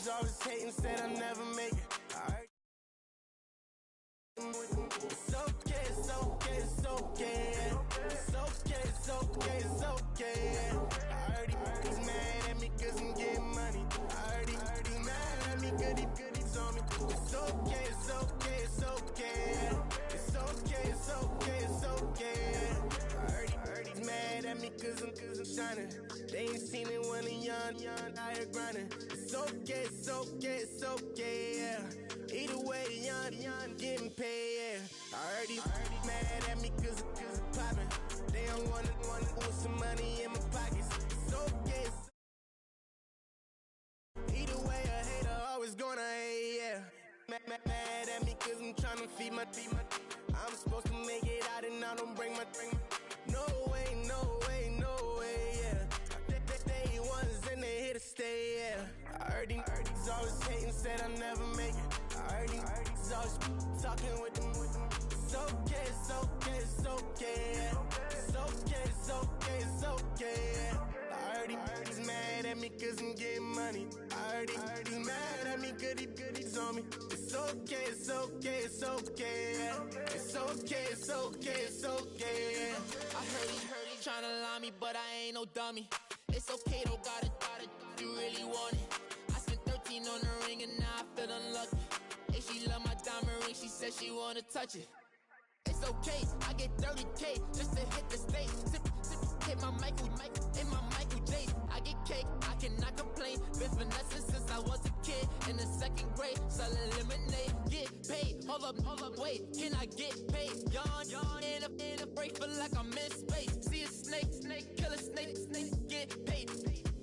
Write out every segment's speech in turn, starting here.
Hearties always hating, said I never make it. It's okay, it's okay, it's okay. It's okay, it's okay, it's okay. I heard he's mad at me cause I'm getting money. I heard he's mad at me cause he's on me. It's okay, it's okay, it's okay. It's okay, it's okay, it's okay. I heard he's mad at me cause I'm shining. They ain't seen it when I'm young, out here grinding. It's okay, it's okay, it's okay, yeah. Either way, young, getting paid, yeah. I heard he's mad at me cause I'm poppin'. They don't wanna put some money in my pockets. It's okay, either way, a hater always gonna hate, yeah. Mad at me cause I'm tryna feed my I'm supposed to make it out and I don't bring my no way, no way, no way, yeah. They ones and they here to stay, yeah. I heard he's always hating, said I never make it. I heard he's always talking with them. It's okay, it's okay, it's okay, yeah. It's okay, it's okay, it's okay, yeah. I heard he's mad at me cause I'm getting money. I heard he's mad at me cause he's on me. It's okay, it's okay, it's okay, yeah. It's okay, it's okay, it's okay, yeah. I heard he tryna lie me, but I ain't no dummy. It's okay though, got it, you really want it. I spent 13 on the ring and now I feel unlucky. Hey, she love my diamond ring, she said she wanna touch it. It's okay, I get 30K just to hit the stage. Hit my Michael, in my Michael J. I get cake, I cannot complain. Been finessing since I was a kid. In the 2nd grade, selling lemonade. Get paid, hold up, wait, can I get paid? Yawn, in a break, feel like I'm in space. See a snake, kill a snake, get paid.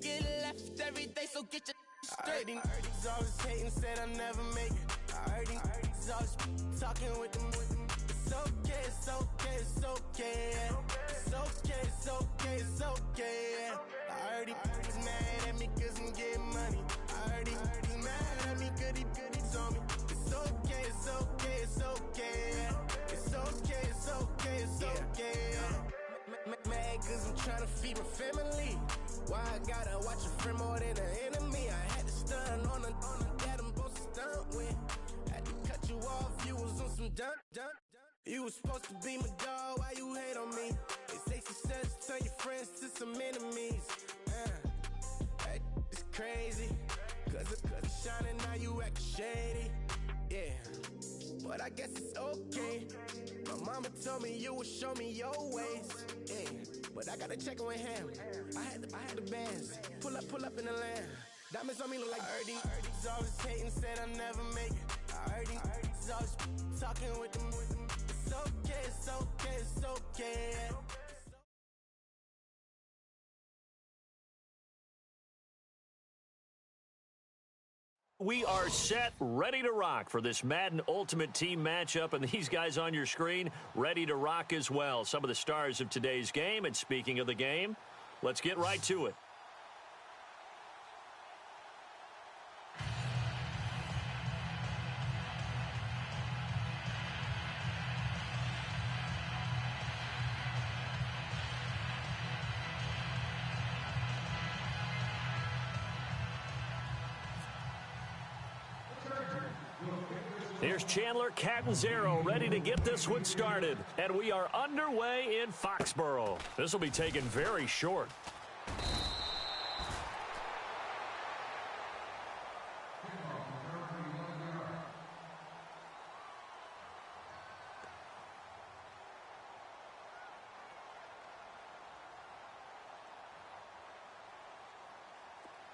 Get left every day, so get your straight. I heard he's always hating, said I never make it. I heard he's always talking with them. It's okay, it's okay, it's okay, yeah. It's okay, it's okay, it's okay, yeah. I heard he's mad at me cause I'm getting money. I heard he's mad at me cause he's on me. It's okay, it's okay, it's okay, yeah. It's okay, it's okay, it's okay, yeah. Mad cause I'm trying to feed my family. Why I gotta watch a friend more than an enemy? I had to stun on the dad I'm supposed to stunt with. Had to cut you off, you was on some dun. You was supposed to be my dog, why you hate on me? They say success turn your friends to some enemies. It's crazy, cause it's shining now you act shady. Yeah, but I guess it's okay. My mama told me you would show me your ways. Yeah, but I gotta check with him. I had the bands. Pull up in the land. Diamonds on me look like I heard he's always hating, said I never make it. I heard he's always talking with them. It's okay, it's okay, it's okay, yeah. We are set, ready to rock for this Madden Ultimate Team matchup, and these guys on your screen ready to rock as well. Some of the stars of today's game, and speaking of the game, let's get right to it. Here's Chandler Catanzaro ready to get this one started. And we are underway in Foxborough. This will be taken very short.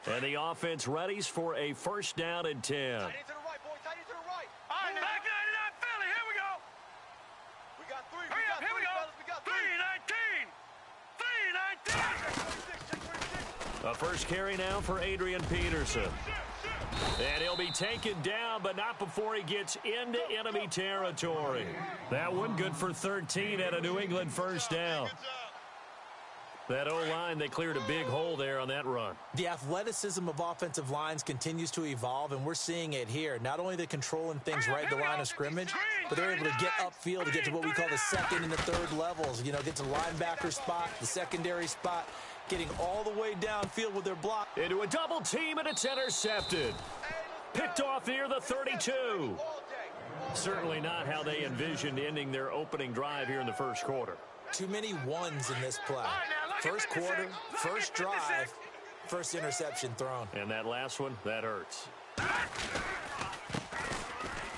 And the offense readies for a first down and 10. Tight end to the right, boy. Tight end to the right. All right, back 99 Philly. Here we go. We got three. Hurry up, here we go. Fellas. We got three. 3-19. 3-19. A first carry now for Adrian Peterson. And he'll be taken down, but not before he gets into enemy territory. That one good for 13 at a New England first down. That O-line, they cleared a big hole there on that run. The athleticism of offensive lines continues to evolve, and we're seeing it here. Not only the controlling things right at the line of scrimmage, but they're able to get upfield to get to what we call the second and the third levels. You know, get to the linebacker spot, the secondary spot, getting all the way downfield with their block. Into a double team, and it's intercepted. Picked off near the 32. Certainly not how they envisioned ending their opening drive here in the first quarter. Too many ones in this play. First quarter, first drive, first interception thrown. And that last one, that hurts.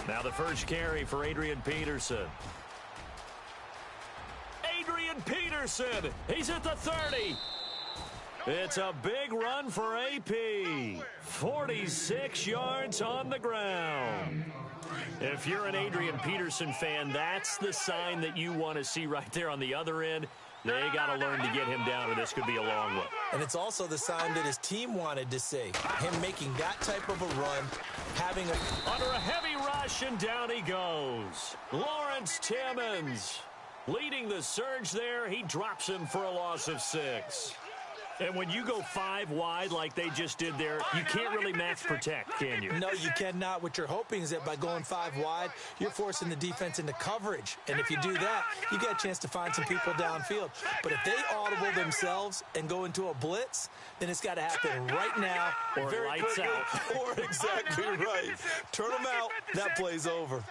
Now the first carry for Adrian Peterson. Adrian Peterson, he's at the 30. It's a big run for AP. 46 yards on the ground. If you're an Adrian Peterson fan, that's the sign that you want to see right there on the other end. They got to learn to get him down, or this could be a long one. And it's also the sign that his team wanted to see. Him making that type of a run, having a... Under a heavy rush, and down he goes. Lawrence Timmons leading the surge there. He drops him for a loss of 6. And when you go 5 wide like they just did there, you can't really max protect, can you? No, you cannot. What you're hoping is that by going 5 wide, you're forcing the defense into coverage. And if you do that, you get a chance to find some people downfield. But if they audible themselves and go into a blitz, then it's got to happen right now. Or very lights quickly, out. Or exactly right. Turn them out. That play's over. All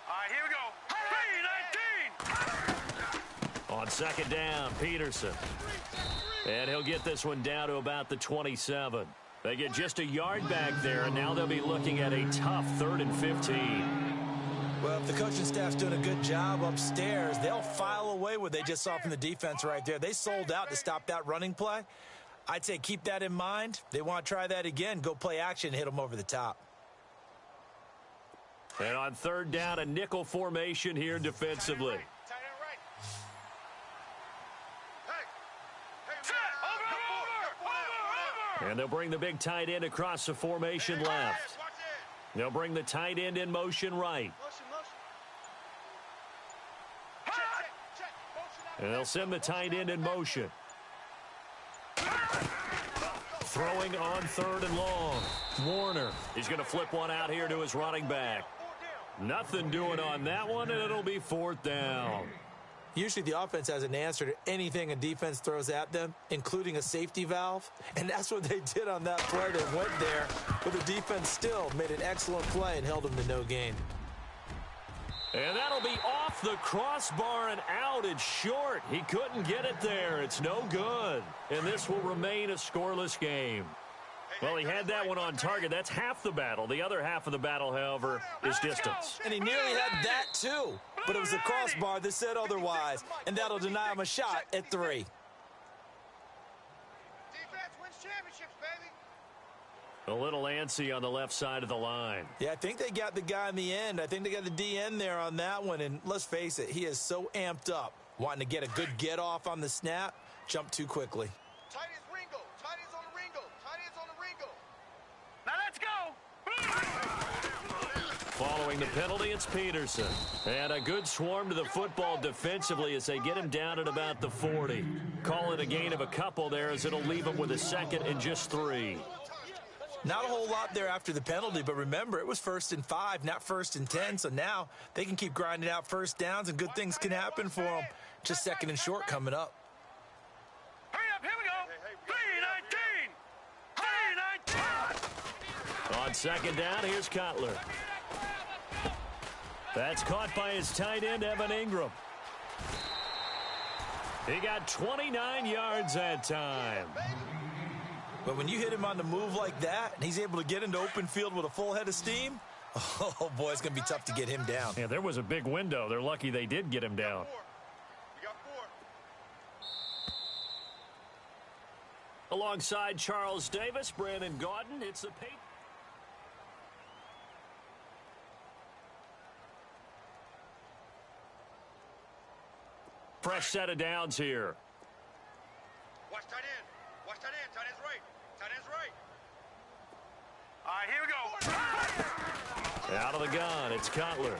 right, here we go. 3-19. On second down, Peterson. And he'll get this one down to about the 27. They get just a yard back there, and now they'll be looking at a tough 3rd and 15. Well, if the coaching staff's doing a good job upstairs, they'll file away what they just saw from the defense right there. They sold out to stop that running play. I'd say keep that in mind. They want to try that again. Go play action, hit them over the top. And on 3rd down, a nickel formation here defensively. And they'll bring the big tight end across the formation left. They'll bring the tight end in motion right. And they'll send the tight end in motion. Throwing on 3rd and long. Warner, he's going to flip one out here to his running back. Nothing doing on that one, and it'll be 4th down. Usually the offense has an answer to anything a defense throws at them, including a safety valve. And that's what they did on that play. They went there, but the defense still made an excellent play and held them to no gain. And that'll be off the crossbar and out. It's short. He couldn't get it there. It's no good. And this will remain a scoreless game. Well, he had that one on target. That's half the battle. The other half of the battle, however, is distance. And he nearly had that, too. But it was a crossbar that said otherwise. And that'll deny him a shot at 3. Defense wins championships, baby. A little antsy on the left side of the line. Yeah, I think they got the guy in the end. I think they got the DN there on that one. And let's face it, he is so amped up, wanting to get a good get off on the snap, jump too quickly. Tight ends Ringo. Tight ends on the Ringo. Tight ends on the Ringo. Now let's go. Following the penalty, it's Peterson. And a good swarm to the football defensively as they get him down at about the 40. Call it a gain of a couple there as it'll leave him with a 2nd and just 3. Not a whole lot there after the penalty, but remember, it was 1st and 5, not 1st and 10. So now they can keep grinding out first downs, and good things can happen for them. Just 2nd and short coming up. Hurry up, here we go. 3-19. 3-19. On second down, here's Cutler. That's caught by his tight end, Evan Ingram. He got 29 yards that time. But when you hit him on the move like that, and he's able to get into open field with a full head of steam, oh, boy, it's going to be tough to get him down. Yeah, there was a big window. They're lucky they did get him down. You got 4. Alongside Charles Davis, Brandon Gaudin, it's the Patriots. Fresh set of downs here. Watch tight end. Watch tight end. Tight end's right. Tight end's right. All right, here we go. Out of the gun, it's Cutler.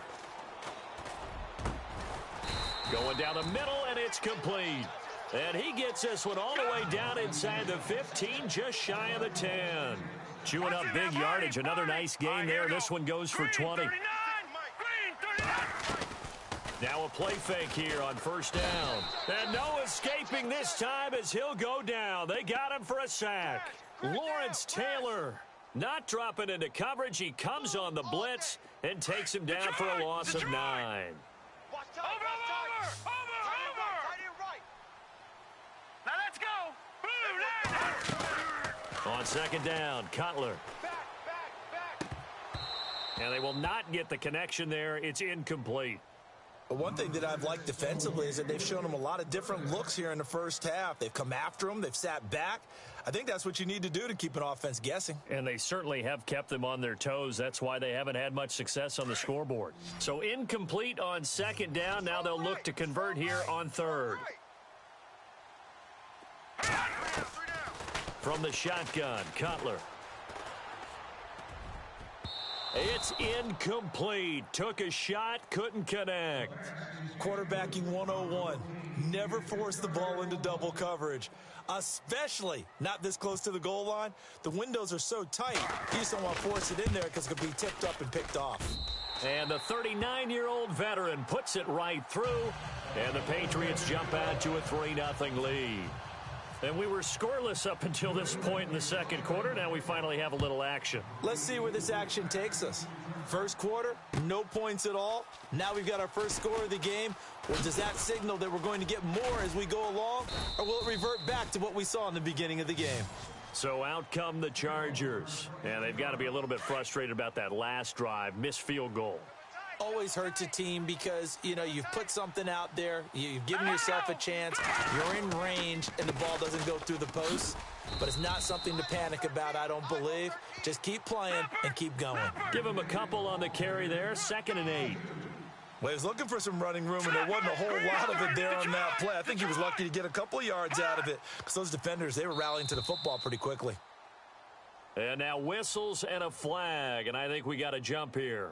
Going down the middle, and it's complete. And he gets this one all the way down inside the 15, just shy of the 10. Chewing up big yardage. Another nice gain there. This one goes for 20. Now a play fake here on 1st down. And no escaping this time as he'll go down. They got him for a sack. Lawrence Taylor Not dropping into coverage. He comes on the blitz and takes him down for a loss of 9. Over. Now let's go. On second down, Cutler. Back. And they will not get the connection there. It's incomplete. But one thing that I've liked defensively is that they've shown him a lot of different looks here in the first half. They've come after him. They've sat back. I think that's what you need to do to keep an offense guessing. And they certainly have kept them on their toes. That's why they haven't had much success on the scoreboard. So incomplete on second down. Now they'll look to convert here on third. From the shotgun, Cutler. It's incomplete. Took a shot, couldn't connect. Quarterbacking 101. Never force the ball into double coverage, especially not this close to the goal line. The windows are so tight, you just don't want to force it in there because it could be tipped up and picked off. And the 39-year-old veteran puts it right through, and the Patriots jump out to a 3-0 lead. And we were scoreless up until this point in the second quarter. Now we finally have a little action. Let's see where this action takes us. First quarter, no points at all. Now we've got our first score of the game. Or does that signal that we're going to get more as we go along? Or will it revert back to what we saw in the beginning of the game? So out come the Chargers. And they've got to be a little bit frustrated about that last drive. Missed field goal. Always hurts a team because, you know, you've put something out there, you've given yourself a chance, you're in range, and the ball doesn't go through the post. But it's not something to panic about, I don't believe. Just keep playing and keep going. Give him a couple on the carry there, 2nd and 8. Well, he was looking for some running room, and there wasn't a whole lot of it there on that play. I think he was lucky to get a couple of yards out of it because those defenders, they were rallying to the football pretty quickly. And now whistles and a flag, and I think we got a jump here.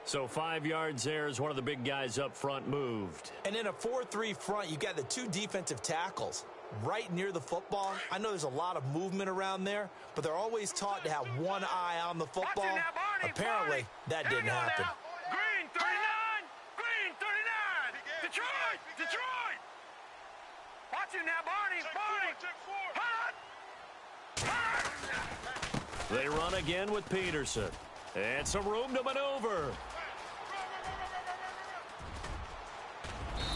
So 5 yards there as one of the big guys up front moved. And in a 4-3 front, you got the 2 defensive tackles right near the football. I know there's a lot of movement around there, but they're always taught to have one eye on the football. Apparently, that didn't happen. Green 39! Green 39! Detroit! Watch it now, Barney! They run again with Peterson. And some room to maneuver.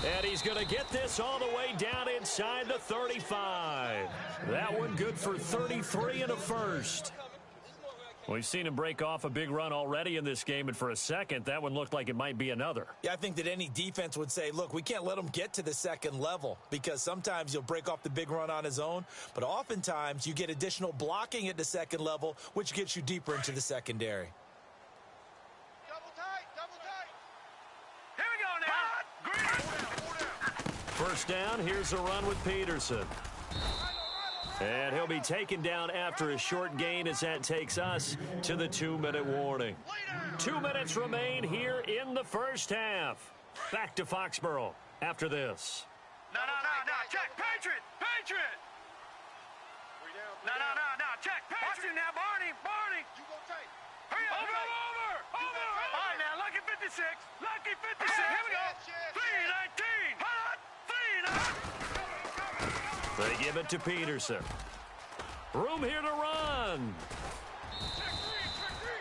And he's going to get this all the way down inside the 35. That one good for 33 and a first. We've seen him break off a big run already in this game, and for a second, that one looked like it might be another. Yeah, I think that any defense would say, look, we can't let him get to the second level because sometimes he'll break off the big run on his own, but oftentimes you get additional blocking at the second level, which gets you deeper into the secondary. First down, here's a run with Peterson. And he'll be taken down after a short gain as that takes us to the 2-minute warning. 2 minutes remain here in the first half. Back to Foxborough after this. No, check, Patriot! No, check, Patriot! Watch it now, Barney! You go tight. Hurry up! Over! All right, now, lucky 56! Here we go! 3-19! They give it to Peterson. Room here to run.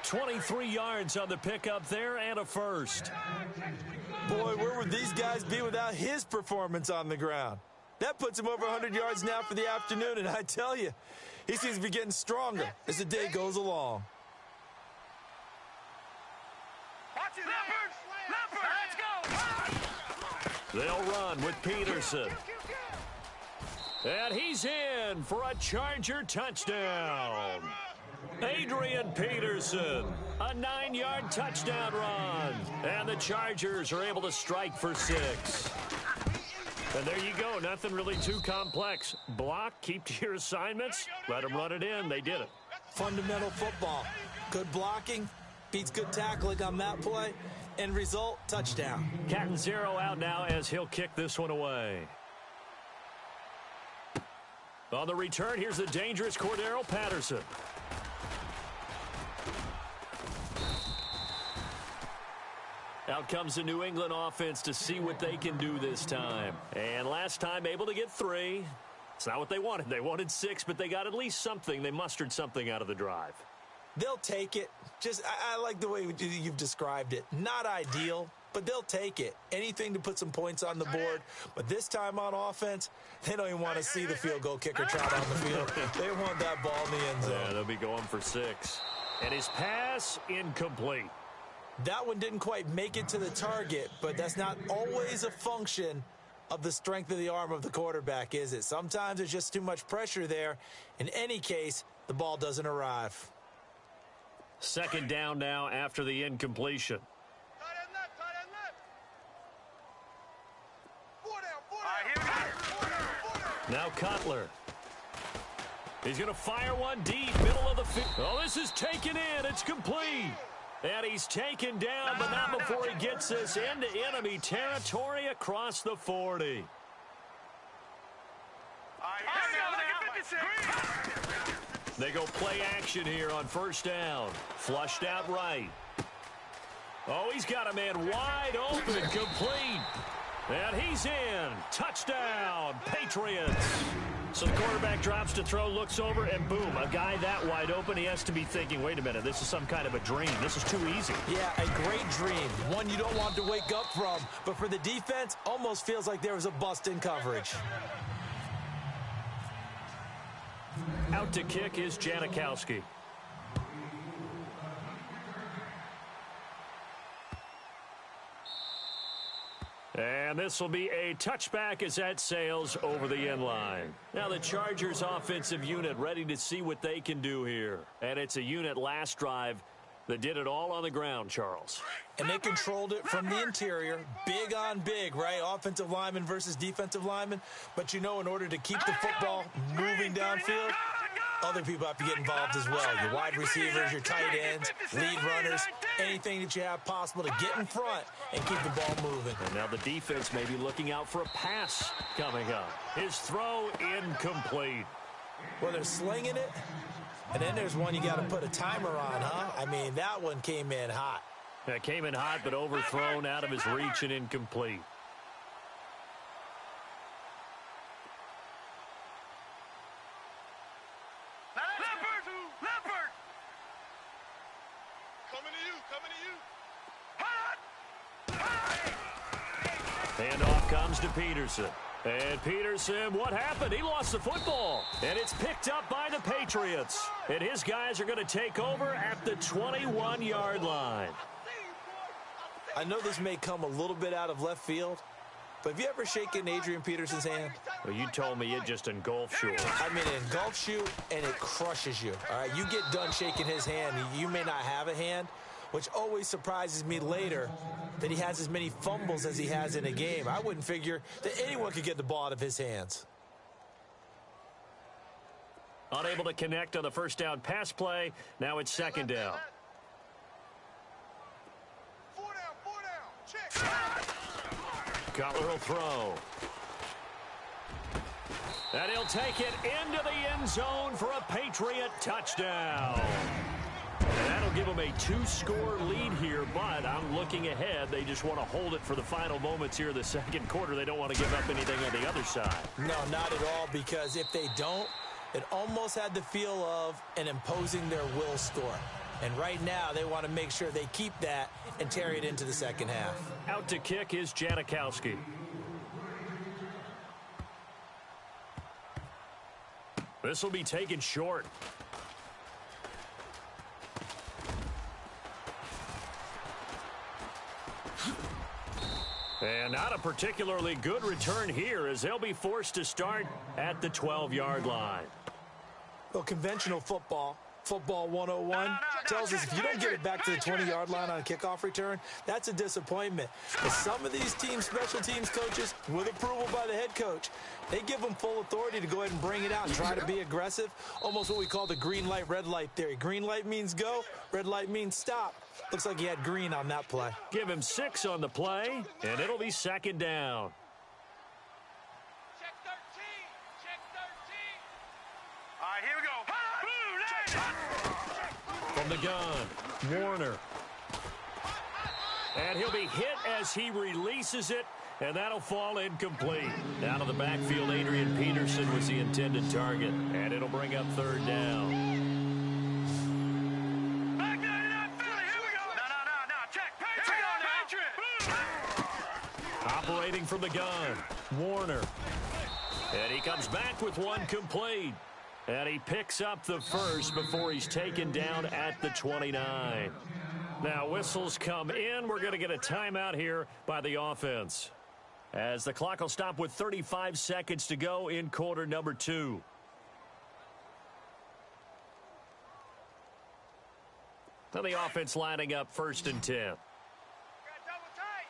23 yards on the pickup there and a first. Boy, where would these guys be without his performance on the ground? That puts him over 100 yards now for the afternoon, and I tell you, he seems to be getting stronger as the day goes along. They'll run with Peterson. And he's in for a Charger touchdown. Adrian Peterson, a 9-yard touchdown run. And the Chargers are able to strike for 6. And there you go. Nothing really too complex. Block, keep to your assignments, let them run it in. They did it. Fundamental football. Good blocking, beats good tackling on that play. End result, touchdown. Catanzaro out now as he'll kick this one away. On the return, here's the dangerous Cordero Patterson. Out comes the New England offense to see what they can do this time. And last time, able to get 3. It's not what they wanted. They wanted 6, but they got at least something. They mustered something out of the drive. They'll take it. I like the way you've described it. Not ideal, but they'll take it. Anything to put some points on the board. But this time on offense, they don't even want to see the field goal kicker trot on the field. They want that ball in the end zone. Yeah, they'll be going for 6. And his pass incomplete. That one didn't quite make it to the target, but that's not always a function of the strength of the arm of the quarterback, is it? Sometimes there's just too much pressure there. In any case, the ball doesn't arrive. Second down now after the incompletion. Now Cutler. He's going to fire one deep, middle of the field. Oh, this is taken in. It's complete. And he's taken down, but not before he gets this into enemy territory across the 40. They go play action here on first down. Flushed out right. Oh, he's got a man wide open, complete. And he's in. Touchdown, Patriots. So the quarterback drops to throw, looks over, and boom, a guy that wide open, he has to be thinking, wait a minute, this is some kind of a dream. This is too easy. Yeah, a great dream. One you don't want to wake up from. But for the defense, almost feels like there was a bust in coverage. Out to kick is Janikowski. And this will be a touchback as that sails over the end line. Now the Chargers offensive unit ready to see what they can do here. And it's a unit last drive that did it all on the ground, Charles. And they controlled it from the interior, big on big, right? Offensive lineman versus defensive lineman. But you know, in order to keep the football moving downfield, other people have to get involved as well. Your wide receivers, your tight ends, lead runners, anything that you have possible to get in front and keep the ball moving. And now the defense may be looking out for a pass coming up. His throw incomplete. Well, they're slinging it, and then there's one you got to put a timer on, huh? I mean, that one came in hot. That came in hot, but overthrown out of his reach and incomplete. Handoff comes to Peterson. And Peterson, what happened? He lost the football. And it's picked up by the Patriots. And his guys are going to take over at the 21-yard line. I know this may come a little bit out of left field, but have you ever shaken Adrian Peterson's hand? Well, you told me it just engulfs you. I mean, it engulfs you, and it crushes you. All right, you get done shaking his hand, you may not have a hand, which always surprises me later that he has as many fumbles as he has in a game. I wouldn't figure that anyone could get the ball out of his hands. Unable to connect on the first down pass play. Now it's second down. Cutler will throw. And he'll take it into the end zone for a Patriot touchdown. And that'll give them a 2-score lead here, but I'm looking ahead. They just want to hold it for the final moments here of the second quarter. They don't want to give up anything on the other side. No, not at all, because if they don't, it almost had the feel of an imposing their will score. And right now, they want to make sure they keep that and carry it into the second half. Out to kick is Janikowski. This will be taken short. And not a particularly good return here, as they'll be forced to start at the 12-yard line. Well, conventional football 101, tells us if you don't get it back to the 20-yard line on a kickoff return, that's a disappointment. But some of these teams, special teams coaches, with approval by the head coach, they give them full authority to go ahead and bring it out and try to be aggressive, almost what we call the green light, red light theory. Green light means go, red light means stop. Looks like he had green on that play. Give him 6 on the play, and it'll be second down. Check 13. Check 13. All right, here we go. Boom, from the gun, Warner. And he'll be hit as he releases it, and that'll fall incomplete. Down to the backfield, Adrian Peterson was the intended target, and it'll bring up third down. Back 99 Philly, here we go. No, check. Patriot. Operating from the gun, Warner. And he comes back with one complete. And he picks up the first before he's taken down at the 29. Now, whistles come in. We're going to get a timeout here by the offense, as the clock will stop with 35 seconds to go in quarter number 2. So the offense lining up 1st and 10. Double tight.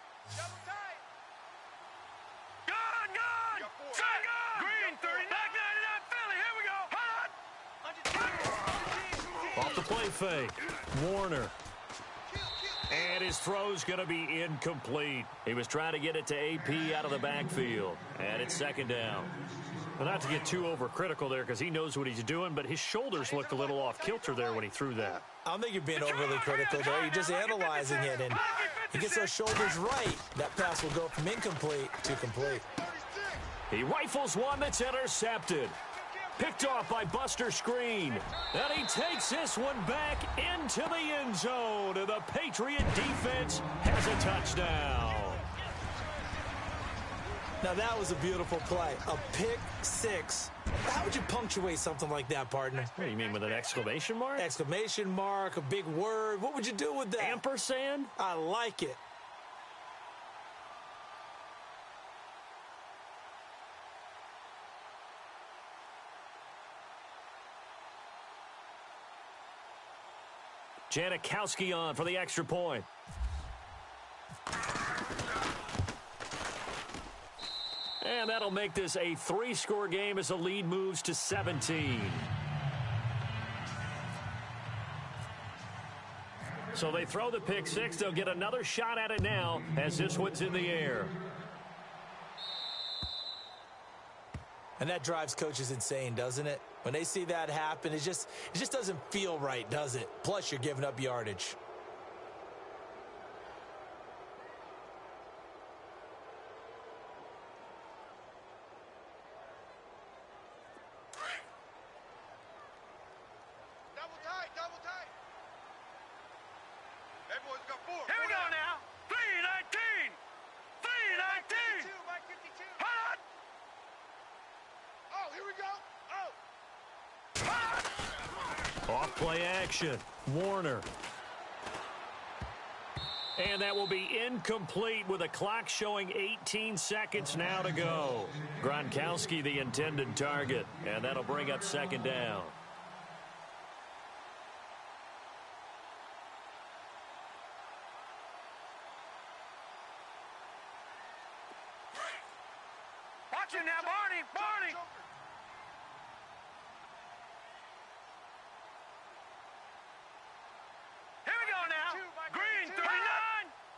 Gun. Green 30. Back 99 Philly, here we go. Off the play fake, Warner. And his throw's going to be incomplete. He was trying to get it to AP out of the backfield. And it's 2nd down. Well, not to get too overcritical there, because he knows what he's doing, but his shoulders looked a little off kilter there when he threw that. I don't think you're being overly critical there. You're just analyzing it, and he gets those shoulders right. That pass will go from incomplete to complete. He rifles one that's intercepted. Picked off by Buster Screen. And he takes this one back into the end zone. And the Patriot defense has a touchdown. Now, that was a beautiful play. A pick six. How would you punctuate something like that, partner? What do you mean, with an exclamation mark? Exclamation mark, a big word. What would you do with that? Ampersand? I like it. Janikowski on for the extra point. And that'll make this a 3-score game as the lead moves to 17. So they throw the pick six. They'll get another shot at it now as this one's in the air. And that drives coaches insane, doesn't it? When they see that happen, it just doesn't feel right, does it? Plus, you're giving up yardage. Double tight. Everyone's got 4. Here we go now. 319. 319. Mike 52. Hot. Oh, here we go. Off play action. Warner. And that will be incomplete with a clock showing 18 seconds now to go. Gronkowski the intended target, and that'll bring up 2nd down. Watch it now, Barney. Here we go now. Green 39.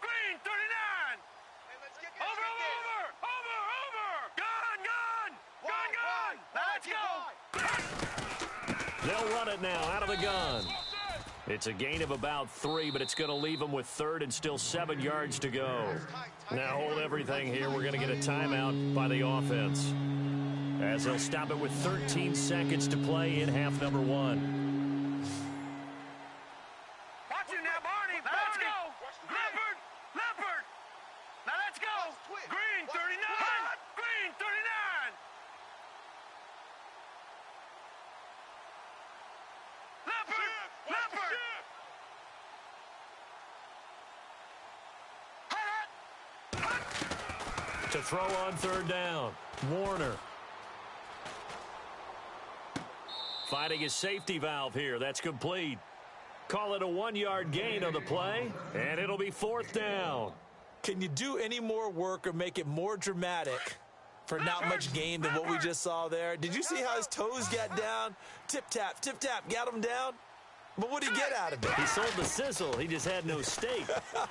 Green 39. Hey, let's get Over. Gun. Let's go. They'll run it now out of the gun. It's a gain of about 3, but it's going to leave them with 3rd and still 7 yards to go. Now hold everything here. We're going to get a timeout by the offense, as they'll stop it with 13 seconds to play in half number 1. Watch it now, Barney. Now let's go. Leopard. Now let's go. Green 39. Green 39. Leopard. To throw on 3rd down, Warner. Finding his safety valve here. That's complete. Call it a 1-yard gain on the play, and it'll be 4th down. Can you do any more work or make it more dramatic for not much gain than what we just saw there? Did you see how his toes got down? Tip-tap, got him down. But what did he get out of it? He sold the sizzle. He just had no steak.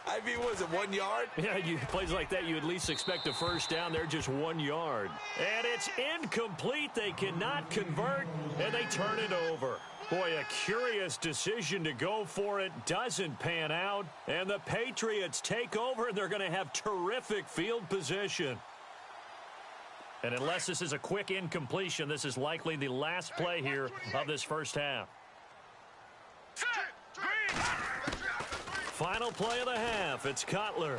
I mean, was it 1 yard? Yeah, plays like that, you at least expect a 1st down. They're just 1 yard. And it's incomplete. They cannot convert, and they turn it over. Boy, a curious decision to go for it doesn't pan out, and the Patriots take over, and they're going to have terrific field position. And unless this is a quick incompletion, this is likely the last play here of this first half. Final play of the half. It's Cutler.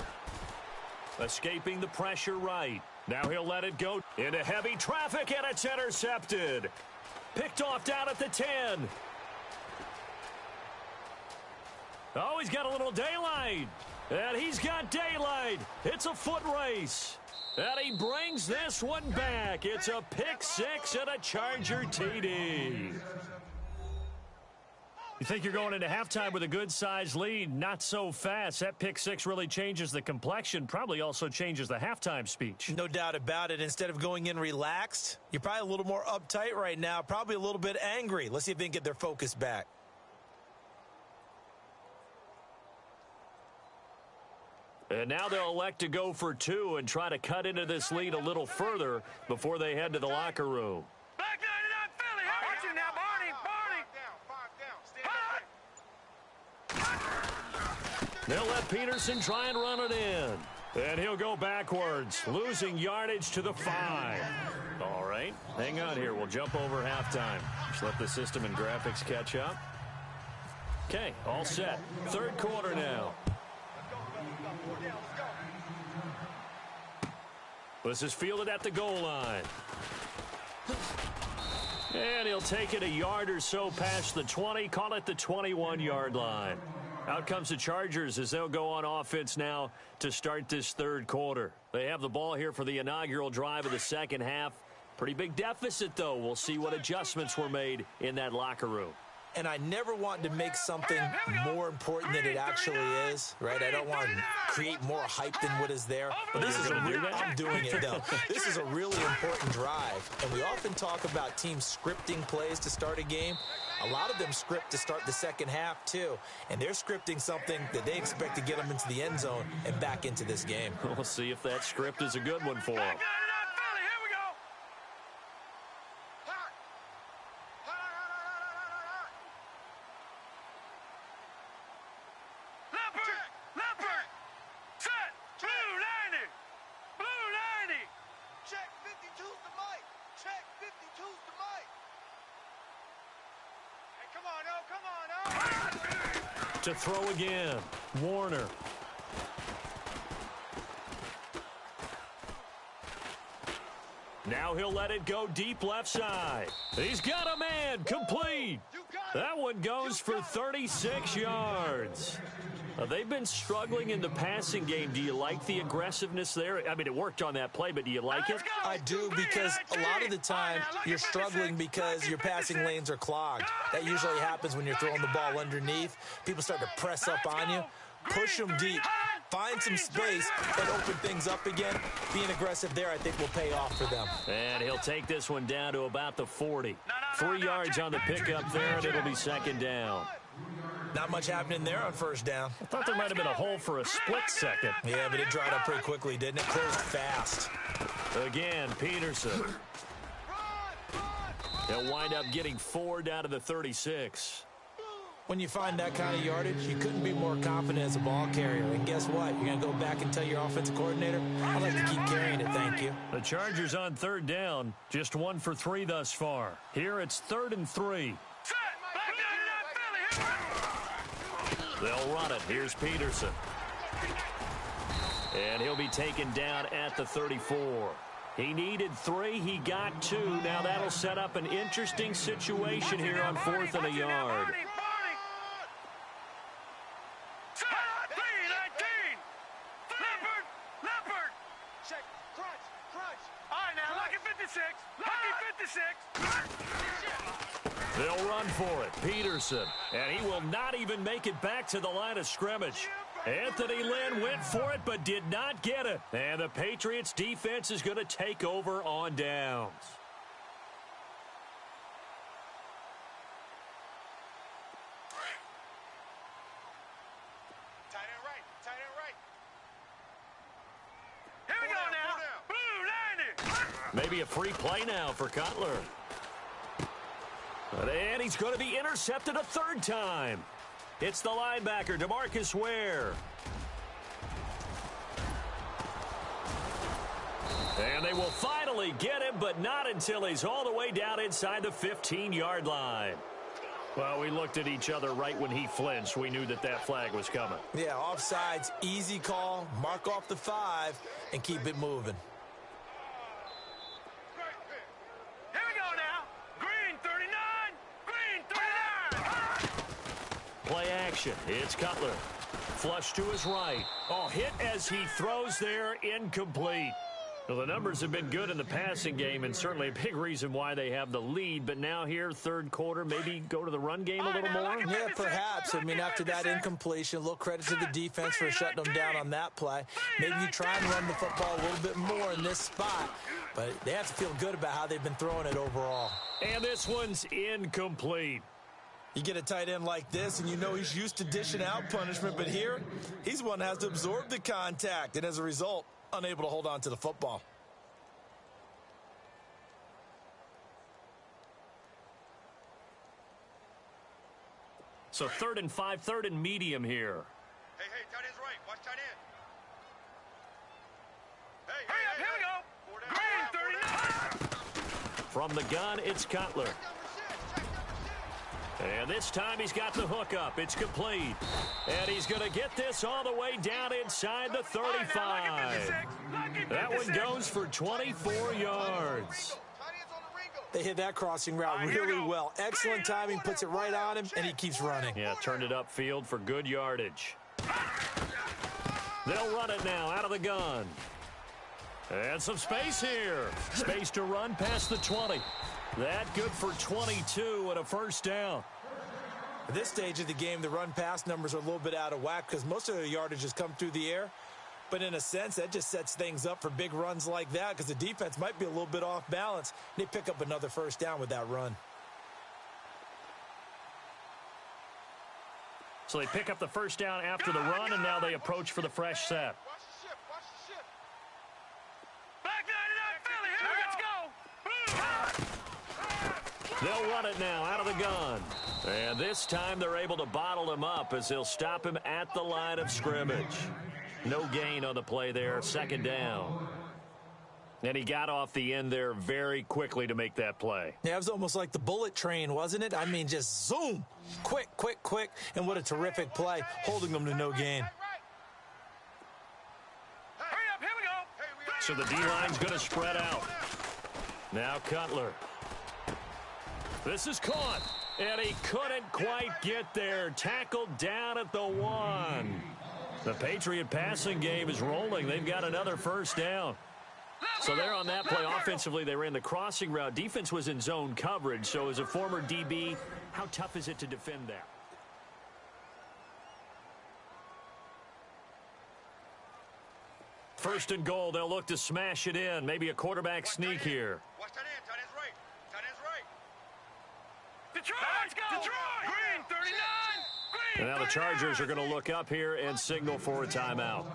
Escaping the pressure right. Now he'll let it go into heavy traffic, and it's intercepted. Picked off down at the 10. Oh, he's got a little daylight. And he's got daylight. It's a foot race. And he brings this one back. It's a pick six and a Charger TD. You think you're going into halftime with a good-sized lead? Not so fast. That pick six really changes the complexion, probably also changes the halftime speech. No doubt about it. Instead of going in relaxed, you're probably a little more uptight right now, probably a little bit angry. Let's see if they can get their focus back. And now they'll elect to go for two and try to cut into this lead a little further before they head to the locker room. Back 99 Philly. Watch it now, Barney. They'll let Peterson try and run it in. And he'll go backwards, losing yardage to the 5. All right, hang on here. We'll jump over halftime. Just let the system and graphics catch up. Okay, all set. Third quarter now. This is fielded at the goal line. And he'll take it a yard or so past the 20, call it the 21-yard line. Out comes the Chargers as they'll go on offense now to start this third quarter. They have the ball here for the inaugural drive of the second half. Pretty big deficit, though. We'll see what adjustments were made in that locker room. And I never want to make something more important than it actually is, right? I don't want to create more hype than what is there. But this is I'm doing it, though. This is a really important drive. And we often talk about teams scripting plays to start a game. A lot of them script to start the second half, too. And they're scripting something that they expect to get them into the end zone and back into this game. We'll see if that script is a good one for them. To throw again, Warner. Now he'll let it go deep left side. He's got a man, complete. That one goes for 36 yards. They've been struggling in the passing game. Do you like the aggressiveness there? I mean, it worked on that play, but do you like it? I do, because a lot of the time you're struggling because your passing lanes are clogged. That usually happens when you're throwing the ball underneath. People start to press up on you. Push them deep. Find some space and open things up again. Being aggressive there, I think, will pay off for them. And he'll take this one down to about the 40. 3 yards on the pickup there, and it'll be second down. Not much happening there on first down. I thought there might have been a hole for a split second. Yeah, but it dried up pretty quickly, didn't it? Closed fast. Again, Peterson. He'll wind up getting 4 down to the 36. When you find that kind of yardage, you couldn't be more confident as a ball carrier. And guess what? You're going to go back and tell your offensive coordinator, I'd like to keep carrying it, thank you. The Chargers on third down, just 1 for 3 thus far. Here it's 3rd and 3. They'll run it. Here's Peterson. And he'll be taken down at the 34. He needed 3. He got 2. Now that'll set up an interesting situation here on 4th and a yard. They'll run for it. Peterson. And he will not even make it back to the line of scrimmage. Anthony Lynn went for it but did not get it. And the Patriots defense is going to take over on downs. Tight end right. Tight end right. Here we go now. Blue 90. Maybe a free play now for Cutler. And he's going to be intercepted a third time. It's the linebacker, DeMarcus Ware. And they will finally get him, but not until he's all the way down inside the 15-yard line. Well, we looked at each other right when he flinched. We knew that that flag was coming. Yeah, offsides, easy call, mark off the 5, and keep it moving. Here we go now. Green 39. Green 39. Play action. It's Cutler. Flush to his right. Oh, hit as he throws there, incomplete. Well, the numbers have been good in the passing game, and certainly a big reason why they have the lead. But now here, third quarter, maybe go to the run game a little more? Yeah, perhaps. I mean, after that incompletion, a little credit to the defense for shutting them down on that play. Maybe you try and run the football a little bit more in this spot. But they have to feel good about how they've been throwing it overall. And this one's incomplete. You get a tight end like this, and you know he's used to dishing out punishment. But here, he's one that has to absorb the contact. And as a result, unable to hold on to the football. So 3rd and 5, 3rd and medium here. Hey, tight end's right. Watch tight end. Hurry up, here we go. Green 39. From the gun, it's Cutler. And this time he's got the hook up. It's complete. And he's going to get this all the way down inside the 35. That one goes for 24 yards. They hit that crossing route really well. Excellent timing, puts it right on him, and he keeps running. Yeah, turned it upfield for good yardage. They'll run it now out of the gun. And some space here. Space to run past the 20. That good for 22 and a first down. At this stage of the game, the run-pass numbers are a little bit out of whack because most of their yardage has come through the air. But in a sense, that just sets things up for big runs like that because the defense might be a little bit off balance. They pick up another first down with that run. So they pick up the first down after the run, and now they approach for the fresh set. They'll run it now out of the gun. And this time they're able to bottle him up as they'll stop him at the line of scrimmage. No gain on the play there, second down. And he got off the end there very quickly to make that play. Yeah, it was almost like the bullet train, wasn't it? I mean, just zoom. Quick. And what a terrific play, holding them to no gain. Hurry up, here we go. So the D-line's going to spread out. Now Cutler. This is caught, and he couldn't quite get there. Tackled down at the 1. The Patriot passing game is rolling. They've got another first down. So they're on that play. Offensively, they ran the crossing route. Defense was in zone coverage. So as a former DB, how tough is it to defend that? First and goal, they'll look to smash it in. Maybe a quarterback sneak here. Watch tight end. Tight end's right. Tight end's right. Detroit, let's go. Detroit. Green 39. And now the Chargers are going to look up here and signal for a timeout.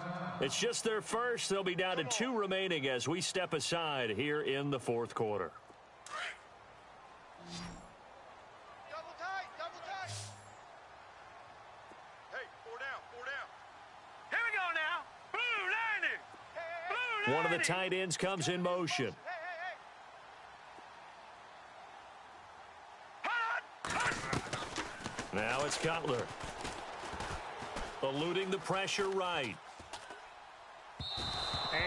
It's just their first. They'll be down to 2 remaining as we step aside here in the fourth quarter. Double tight. Hey, 4 down. Here we go now. Blue 90. Blue 90. One of the tight ends comes in motion. Now it's Cutler. Eluding the pressure right.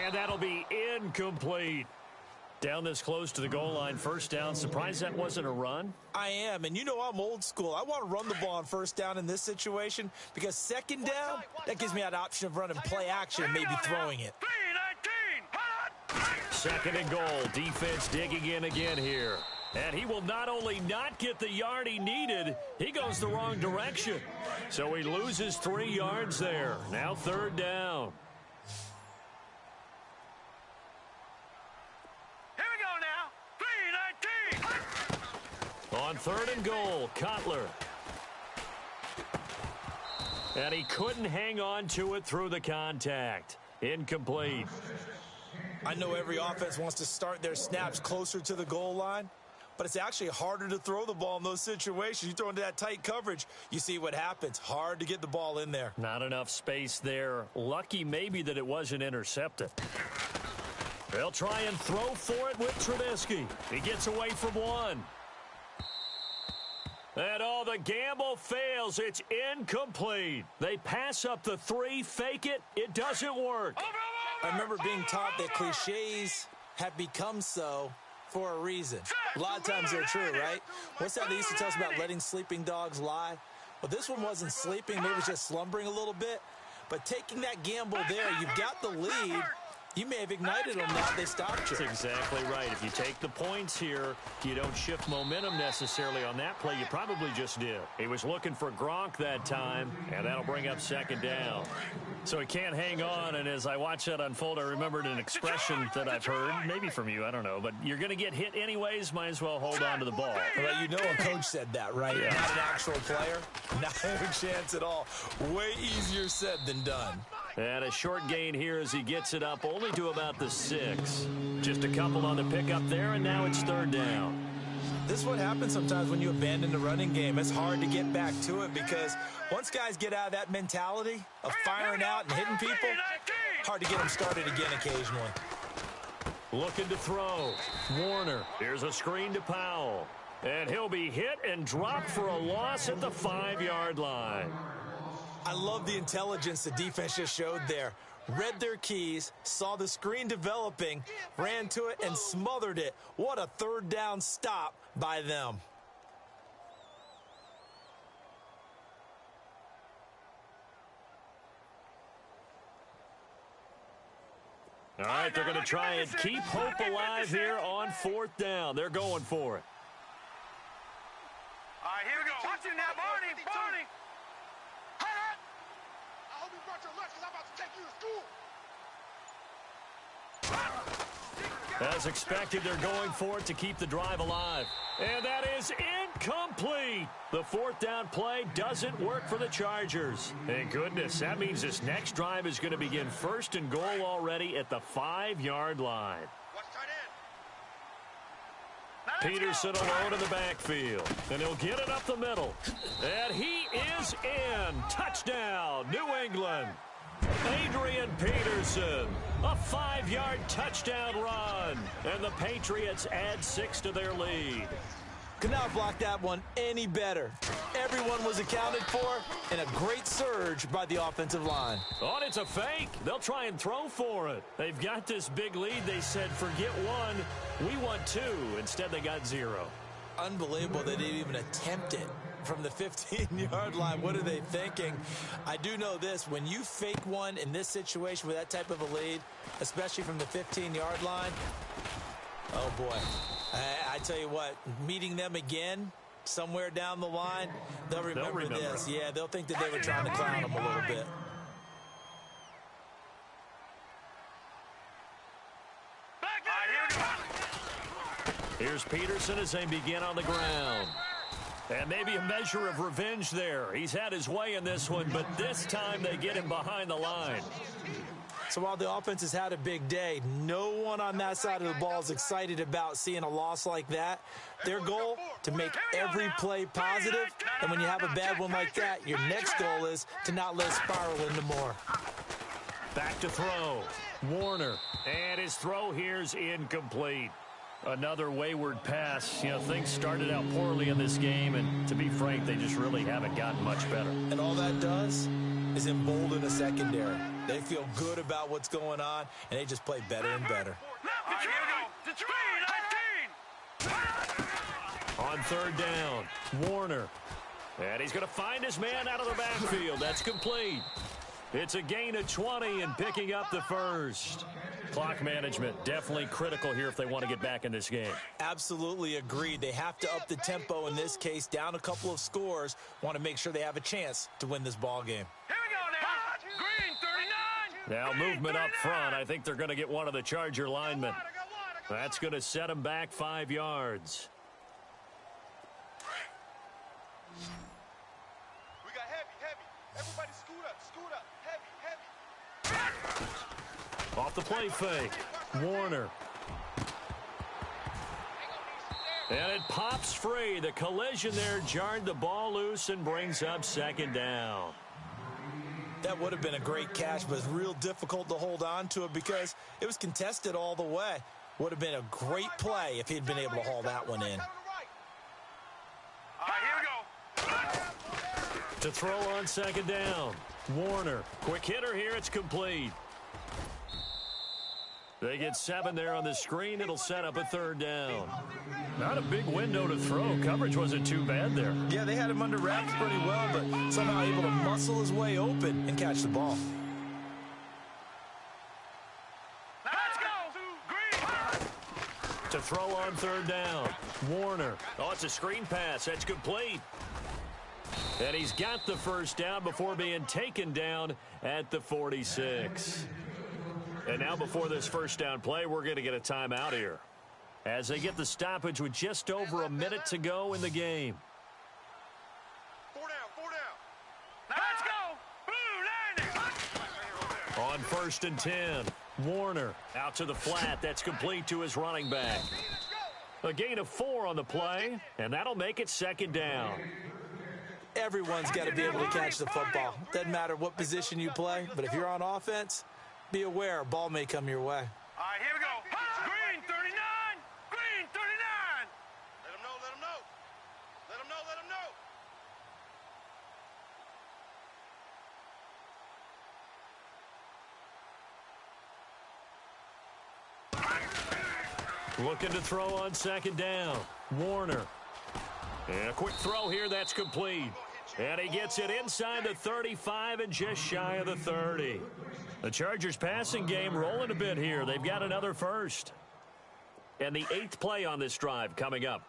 And that'll be incomplete. Down this close to the goal line, first down. Surprised that wasn't a run? I am, and you know I'm old school. I want to run the ball on first down in this situation because second down, that gives me that option of running play action and maybe throwing it. 3-19. Second and goal. Defense digging in again here. And he will not only not get the yard he needed, he goes the wrong direction. So he loses 3 yards there. Now third down. Here we go now. 3-19. On third and goal, Cutler. And he couldn't hang on to it through the contact. Incomplete. I know every offense wants to start their snaps closer to the goal line. but it's actually harder to throw the ball in those situations. You throw into that tight coverage, you see what happens. Hard to get the ball in there. Not enough space there. Lucky maybe that it wasn't intercepted. They'll try and throw for it with Trubisky. He gets away from one. And the gamble fails. It's incomplete. They pass up the 3, fake it. It doesn't work. I remember being taught that cliches have become so for a reason. A lot of times they're true, right? What's that they used to tell us about letting sleeping dogs lie? Well, this one wasn't sleeping. Maybe it was just slumbering a little bit. But taking that gamble there, you've got the lead. You may have ignited them now. They stopped you. That's exactly right. If you take the points here, you don't shift momentum necessarily on that play. You probably just did. He was looking for Gronk that time, and that'll bring up second down. So he can't hang on, and as I watch that unfold, I remembered an expression that I've heard, maybe from you, I don't know, but you're going to get hit anyways, might as well hold on to the ball. Well, you know a coach said that, right? Yeah. Not an actual player. Not a chance at all. Way easier said than done. And a short gain here as he gets it up only to about the 6. Just a couple on the pickup there, and now it's third down. This is what happens sometimes when you abandon the running game. It's hard to get back to it because once guys get out of that mentality of firing out and hitting people, hard to get them started again occasionally. Looking to throw. Warner. Here's a screen to Powell. And he'll be hit and dropped for a loss at the 5-yard line. I love the intelligence the defense just showed there. Read their keys, saw the screen developing, ran to it, and smothered it. What a third down stop by them. All right, they're going to try and keep hope alive here on fourth down. They're going for it. All right, here we go. Watch it now, Barney. Barney. I hope you brought your lunch because I'm about to take you to school. As expected, they're going for it to keep the drive alive. And that is incomplete. The fourth down play doesn't work for the Chargers. Thank goodness, that means this next drive is going to begin first and goal already at the 5-yard line. Watch tight end. Peterson alone in the backfield. And he'll get it up the middle. And he is in. Touchdown, New England. Adrian Peterson, a 5-yard touchdown run. And the Patriots add 6 to their lead. Could not block that one any better. Everyone was accounted for, and a great surge by the offensive line. Oh, it's a fake. They'll try and throw for it. They've got this big lead. They said, forget 1. We want 2. Instead, they got 0. Unbelievable they didn't even attempt it from the 15-yard line. What are they thinking? I do know this. When you fake one in this situation with that type of a lead, especially from the 15-yard line, oh, boy. I tell you what, meeting them again somewhere down the line, they'll remember this. Yeah, they'll think that they were trying to clown them a little bit. Here's Peterson as they begin on the ground. And maybe a measure of revenge there. He's had his way in this one, but this time they get him behind the line. So while the offense has had a big day, no one on that side of the ball is excited about seeing a loss like that. Their goal, to make every play positive. And when you have a bad one like that, your next goal is to not let it spiral into more. Back to throw. Warner. And his throw here's incomplete. Another wayward pass. You know, things started out poorly in this game, and to be frank, they just really haven't gotten much better. And all that does is embolden a secondary. They feel good about what's going on, and they just play better and better. On third down, Warner. And he's going to find his man out of the backfield. That's complete. It's a gain of 20 and picking up the first. Clock management definitely critical here if they want to get back in this game. Absolutely agreed. They have to up the tempo in this case, down a couple of scores, want to make sure they have a chance to win this ball game. Here we go now. Green 39. Now movement up front. I think they're going to get one of the Charger linemen. That's going to set them back 5 yards. We got heavy. Everybody scoot up. Heavy. Off the play fake. Warner. And it pops free. The collision there jarred the ball loose and brings up second down. That would have been a great catch, but it's real difficult to hold on to it because it was contested all the way. Would have been a great play if he'd been able to haul that one in. All right, here we go. To throw on second down. Warner. Quick hitter here. It's complete. They get 7 there on the screen. It'll set up a third down. Not a big window to throw. Coverage wasn't too bad there. Yeah, they had him under wraps pretty well, but somehow able to muscle his way open and catch the ball. Let's go. Green. To throw on third down. Warner. Oh, it's a screen pass. That's complete. And he's got the first down before being taken down at the 46. And now before this first down play, we're going to get a timeout here as they get the stoppage with just over a minute to go in the game. 4 down, 4 down. Let's go. Blue landing. On first and 10, Warner out to the flat. That's complete to his running back. A gain of 4 on the play, and that'll make it second down. Everyone's got to be able to catch the football. Doesn't matter what position you play, but if you're on offense, be aware, a ball may come your way. All right, here we go. Green 39. Green 39. Let him know, let him know. Let him know, let him know. Looking to throw on second down. Warner. And a quick throw here. That's complete. And he gets it inside the 35 and just shy of the 30. The Chargers passing game rolling a bit here. They've got another first. And the 8th play on this drive coming up.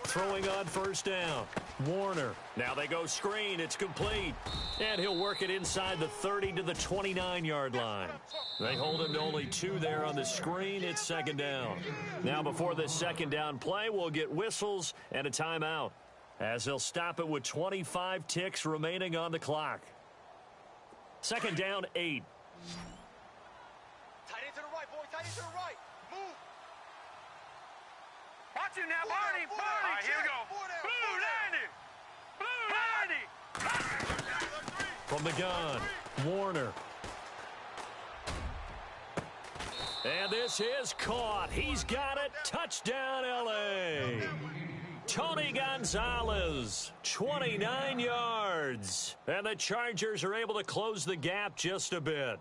Throwing on first down. Warner. Now they go screen. It's complete. And he'll work it inside the 30 to the 29-yard line. They hold him to only 2 there on the screen. It's second down. Now before this second down play, we'll get whistles and a timeout as they'll stop it with 25 ticks remaining on the clock. Second down, 8. Tight end to the right, boy. Tight end to the right. Move. Watch him now, Barney. Barney. All right, here we go. Blue landing. Blue landing. From the gun, Warner. And this is caught. He's got it. Touchdown, L.A. Tony Gonzalez, 29 yards. And the Chargers are able to close the gap just a bit.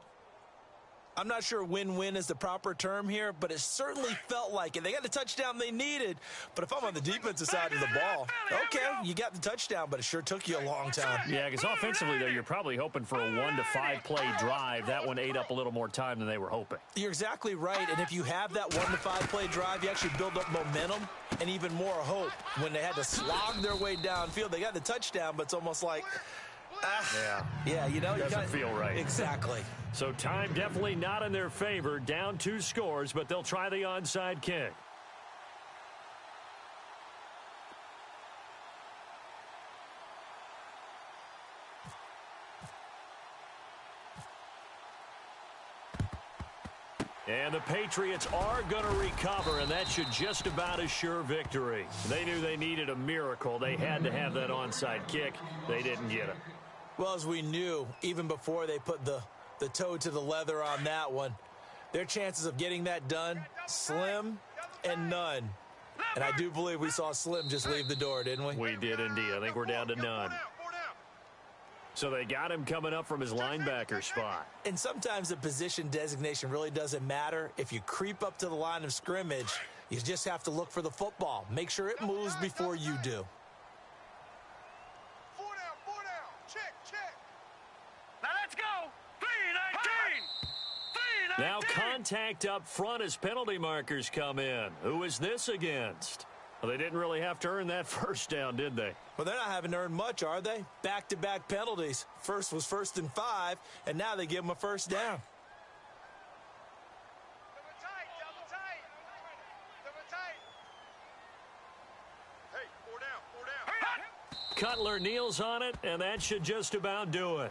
I'm not sure win-win is the proper term here, but it certainly felt like it. They got the touchdown they needed, but if I'm on the defensive side of the ball, okay, you got the touchdown, but it sure took you a long time. Yeah, because offensively, though, you're probably hoping for a 1 to 5 play drive. That one ate up a little more time than they were hoping. You're exactly right, and if you have that 1 to 5 play drive, you actually build up momentum and even more hope. When they had to slog their way downfield, they got the touchdown, but it's almost like, yeah, you know, doesn't feel right. Exactly. So time definitely not in their favor. Down 2 scores, but they'll try the onside kick. And the Patriots are going to recover, and that should just about assure victory. They knew they needed a miracle. They had to have that onside kick. They didn't get it. Well, as we knew, even before they put the toe to the leather on that one, their chances of getting that done, slim and none. And I do believe we saw Slim just leave the door, didn't we? We did indeed. I think we're down to none. So they got him coming up from his linebacker spot. And sometimes the position designation really doesn't matter. If you creep up to the line of scrimmage, you just have to look for the football. Make sure it moves before you do. 4 down. Check. Now let's go. 3-19. Now contact up front as penalty markers come in. Who is this against? Well, they didn't really have to earn that first down, did they? Well, they're not having to earn much, are they? Back-to-back penalties. First was 1st and 5, and now they give them a first down. Double tight. Hey, 4 down. Cutler kneels on it, and that should just about do it.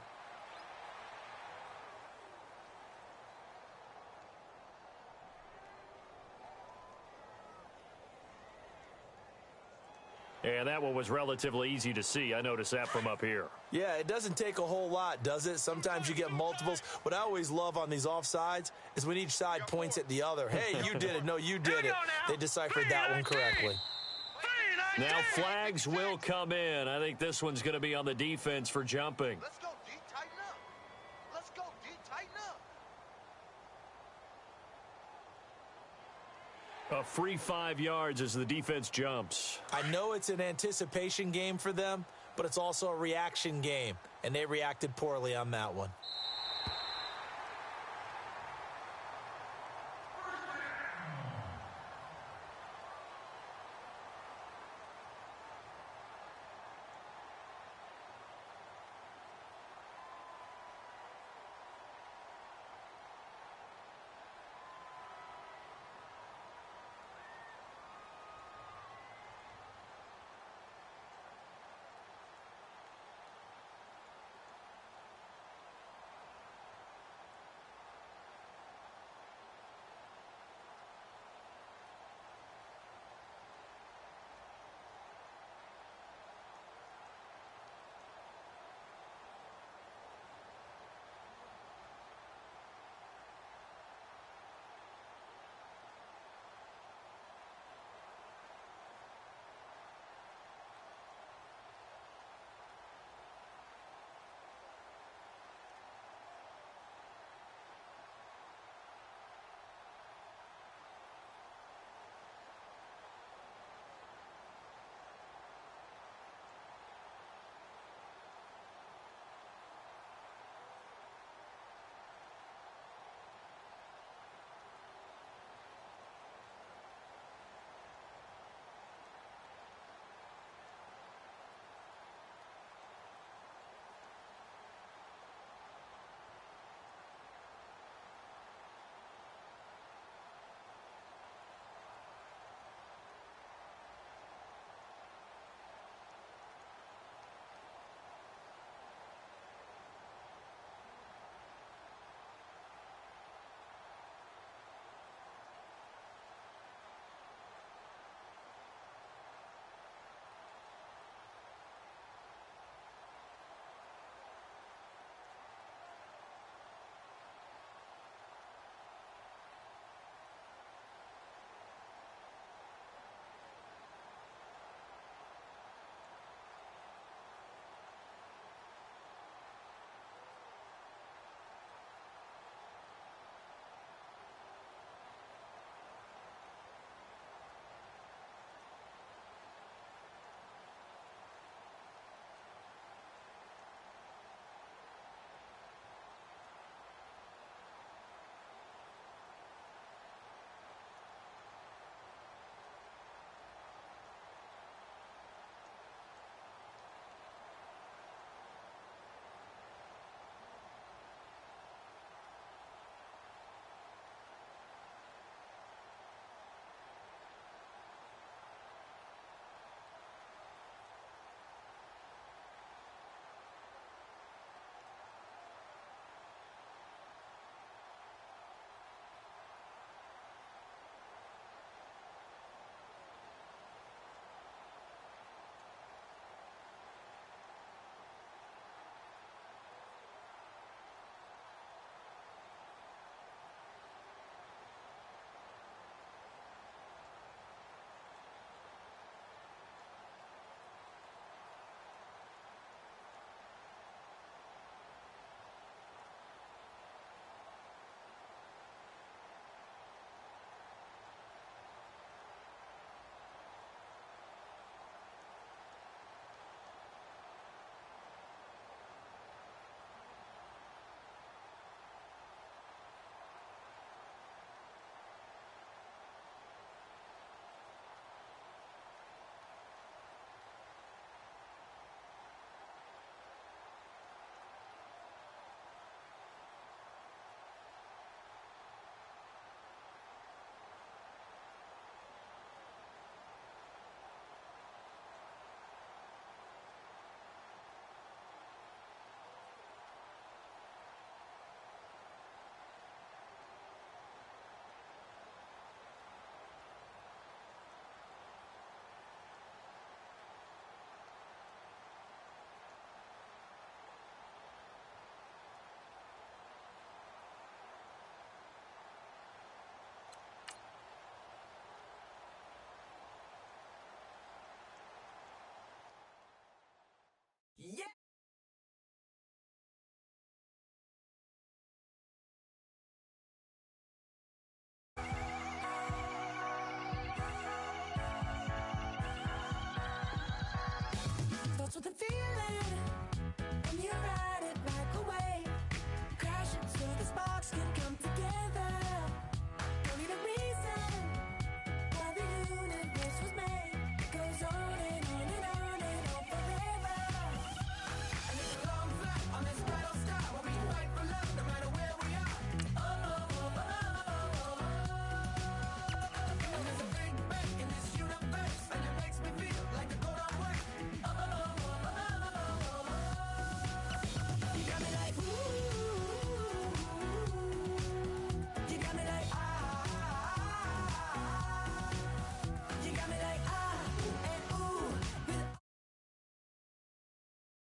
And that one was relatively easy to see. I noticed that from up here. Yeah, it doesn't take a whole lot, does it? Sometimes you get multiples. What I always love on these offsides is when each side points at the other. Hey, you did it. No, you did it. They deciphered that one correctly. Now flags will come in. I think this one's going to be on the defense for jumping. Let's go, D. Tighten up. Let's go, D. Tighten up. A free 5 yards as the defense jumps. I know it's an anticipation game for them, but it's also a reaction game, and they reacted poorly on that one.